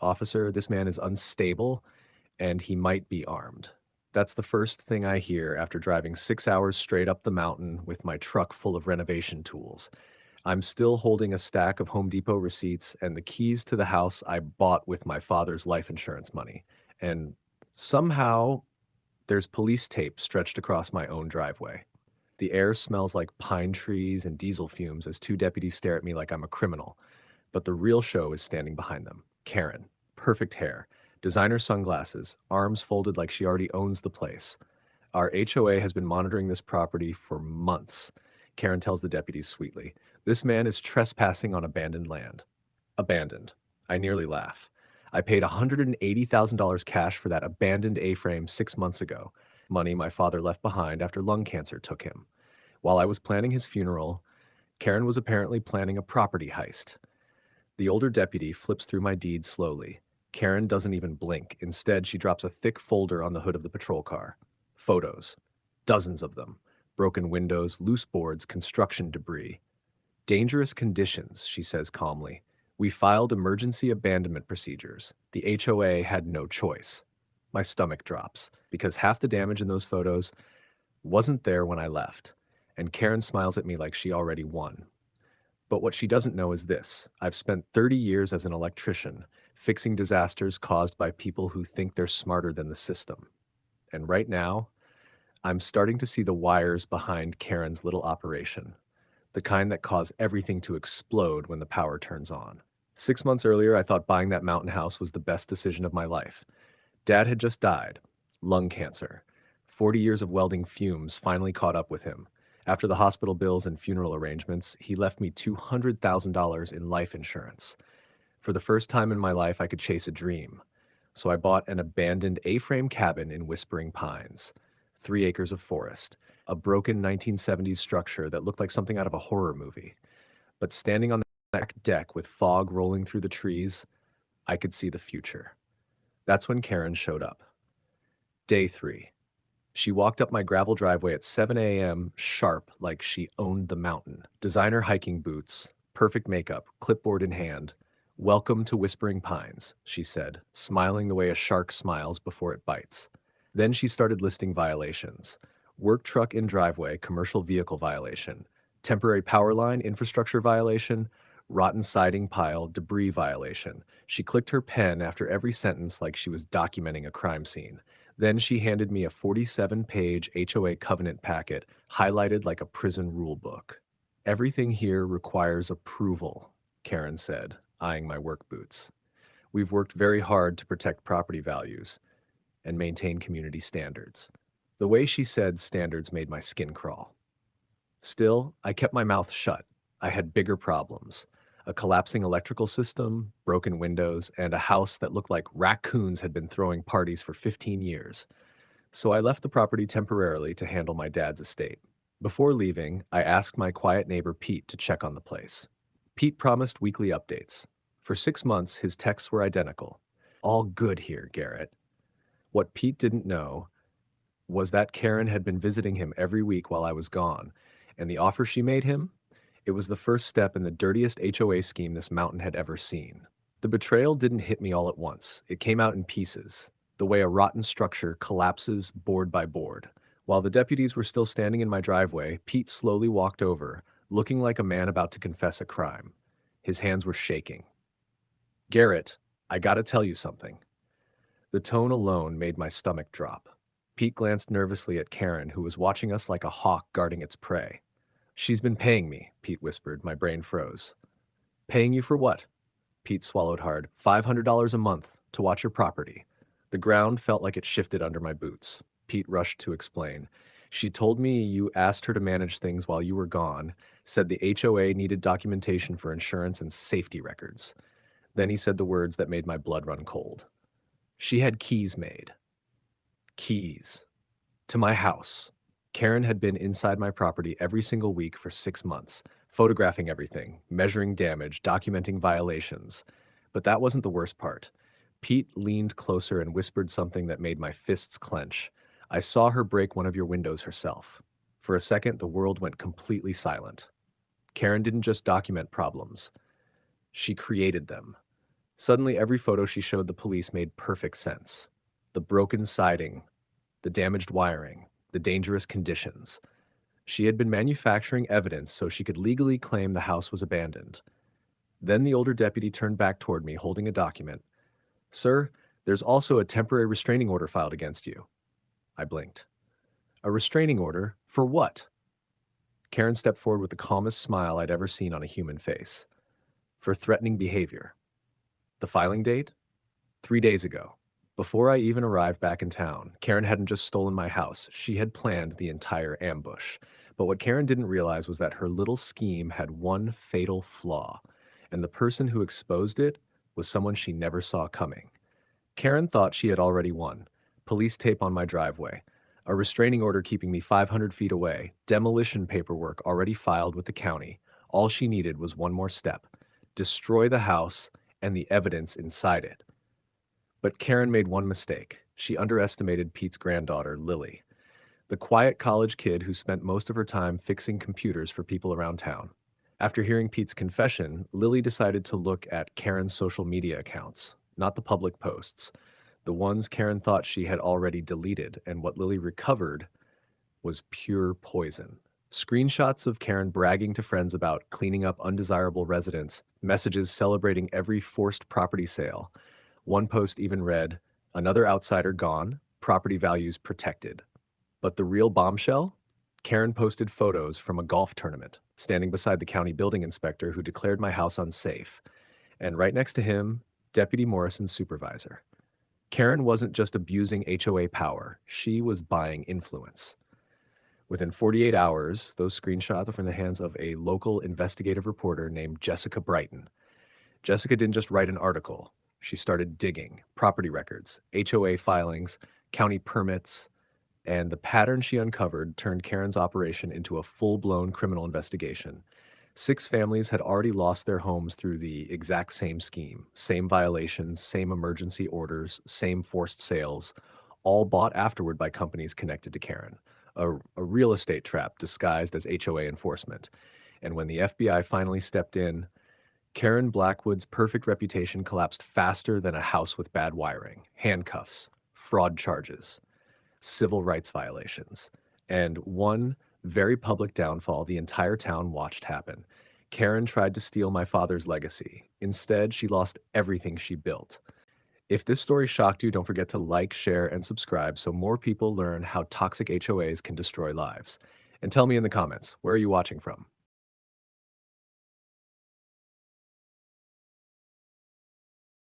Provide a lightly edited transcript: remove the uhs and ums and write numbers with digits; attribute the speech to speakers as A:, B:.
A: Officer, this man is unstable and he might be armed. That's the first thing I hear after driving 6 hours straight up the mountain with my truck full of renovation tools. I'm still holding a stack of Home Depot receipts and the keys to the house I bought with my father's life insurance money. And somehow there's police tape stretched across my own driveway. The air smells like pine trees and diesel fumes as two deputies stare at me like I'm a criminal. But the real show is standing behind them. Karen, perfect hair, designer sunglasses, arms folded like she already owns the place. Our HOA has been monitoring this property for months. Karen tells the deputies sweetly. This man is trespassing on abandoned land. Abandoned. I nearly laugh. I paid $180,000 cash for that abandoned A-frame 6 months ago, money my father left behind after lung cancer took him. While I was planning his funeral, Karen was apparently planning a property heist. The older deputy flips through my deeds slowly. Karen doesn't even blink. Instead, she drops a thick folder on the hood of the patrol car. Photos. Dozens of them. Broken windows, loose boards, construction debris. Dangerous conditions, she says calmly. We filed emergency abandonment procedures. The HOA had no choice. My stomach drops, because half the damage in those photos wasn't there when I left. And Karen smiles at me like she already won. But what she doesn't know is this. I've spent 30 years as an electrician, fixing disasters caused by people who think they're smarter than the system. And right now, I'm starting to see the wires behind Karen's little operation, the kind that cause everything to explode when the power turns on. 6 months earlier, I thought buying that mountain house was the best decision of my life. Dad had just died, lung cancer. 40 years of welding fumes finally caught up with him. After the hospital bills and funeral arrangements, he left me $200,000 in life insurance. For the first time in my life, I could chase a dream. So I bought an abandoned A-frame cabin in Whispering Pines, 3 acres of forest, a broken 1970s structure that looked like something out of a horror movie. But standing on the back deck with fog rolling through the trees, I could see the future. That's when Karen showed up. Day 3. She walked up my gravel driveway at 7 a.m. sharp like she owned the mountain. Designer hiking boots, perfect makeup, clipboard in hand. Welcome to Whispering Pines, she said, smiling the way a shark smiles before it bites. Then she started listing violations. Work truck in driveway, commercial vehicle violation. Temporary power line, infrastructure violation. Rotten siding pile, debris violation. She clicked her pen after every sentence like she was documenting a crime scene. Then she handed me a 47-page HOA covenant packet, highlighted like a prison rule book. Everything here requires approval, Karen said, eyeing my work boots. We've worked very hard to protect property values and maintain community standards. The way she said standards made my skin crawl. Still, I kept my mouth shut. I had bigger problems. A collapsing electrical system, broken windows, and a house that looked like raccoons had been throwing parties for 15 years. So I left the property temporarily to handle my dad's estate. Before leaving, I asked my quiet neighbor Pete to check on the place. Pete promised weekly updates. For 6 months, his texts were identical. All good here, Garrett. What Pete didn't know was that Karen had been visiting him every week while I was gone, and the offer she made him? It was the first step in the dirtiest HOA scheme this mountain had ever seen. The betrayal didn't hit me all at once. It came out in pieces, the way a rotten structure collapses board by board. While the deputies were still standing in my driveway, Pete slowly walked over, looking like a man about to confess a crime. His hands were shaking. Garrett, I gotta tell you something. The tone alone made my stomach drop. Pete glanced nervously at Karen, who was watching us like a hawk guarding its prey. She's been paying me, Pete whispered. My brain froze. Paying you for what? Pete swallowed hard. $500 a month to watch your property. The ground felt like it shifted under my boots. Pete rushed to explain. She told me you asked her to manage things while you were gone, said the HOA needed documentation for insurance and safety records. Then he said the words that made my blood run cold. She had keys made. Keys. To my house. Karen had been inside my property every single week for 6 months, photographing everything, measuring damage, documenting violations. But that wasn't the worst part. Pete leaned closer and whispered something that made my fists clench. I saw her break one of your windows herself. For a second, the world went completely silent. Karen didn't just document problems. She created them. Suddenly, every photo she showed the police made perfect sense. The broken siding, the damaged wiring, the dangerous conditions. She had been manufacturing evidence so she could legally claim the house was abandoned. Then the older deputy turned back toward me, holding a document. Sir, there's also a temporary restraining order filed against you. I blinked. A restraining order? For what? Karen stepped forward with the calmest smile I'd ever seen on a human face. For threatening behavior. The filing date? 3 days ago. Before I even arrived back in town, Karen hadn't just stolen my house, she had planned the entire ambush. But what Karen didn't realize was that her little scheme had one fatal flaw, and the person who exposed it was someone she never saw coming. Karen thought she had already won. Police tape on my driveway, a restraining order keeping me 500 feet away, demolition paperwork already filed with the county. All she needed was one more step: destroy the house and the evidence inside it. But Karen made one mistake. She underestimated Pete's granddaughter, Lily, the quiet college kid who spent most of her time fixing computers for people around town. After hearing Pete's confession, Lily decided to look at Karen's social media accounts, not the public posts, the ones Karen thought she had already deleted, and what Lily recovered was pure poison. Screenshots of Karen bragging to friends about cleaning up undesirable residents, messages celebrating every forced property sale. One post even read, "Another outsider gone, property values protected." But the real bombshell? Karen posted photos from a golf tournament, standing beside the county building inspector who declared my house unsafe, and right next to him, Deputy Morrison's supervisor. Karen wasn't just abusing HOA power, she was buying influence. Within 48 hours, those screenshots were from the hands of a local investigative reporter named Jessica Brighton. Jessica didn't just write an article. She started digging property records, HOA filings, county permits, and the pattern she uncovered turned Karen's operation into a full-blown criminal investigation. 6 families had already lost their homes through the exact same scheme, same violations, same emergency orders, same forced sales, all bought afterward by companies connected to Karen. A real estate trap disguised as HOA enforcement. And when the FBI finally stepped in, Karen Blackwood's perfect reputation collapsed faster than a house with bad wiring, handcuffs, fraud charges, civil rights violations, and one very public downfall the entire town watched happen. Karen tried to steal my father's legacy. Instead, she lost everything she built. If this story shocked you, don't forget to like, share, and subscribe so more people learn how toxic HOAs can destroy lives. And tell me in the comments, where are you watching from?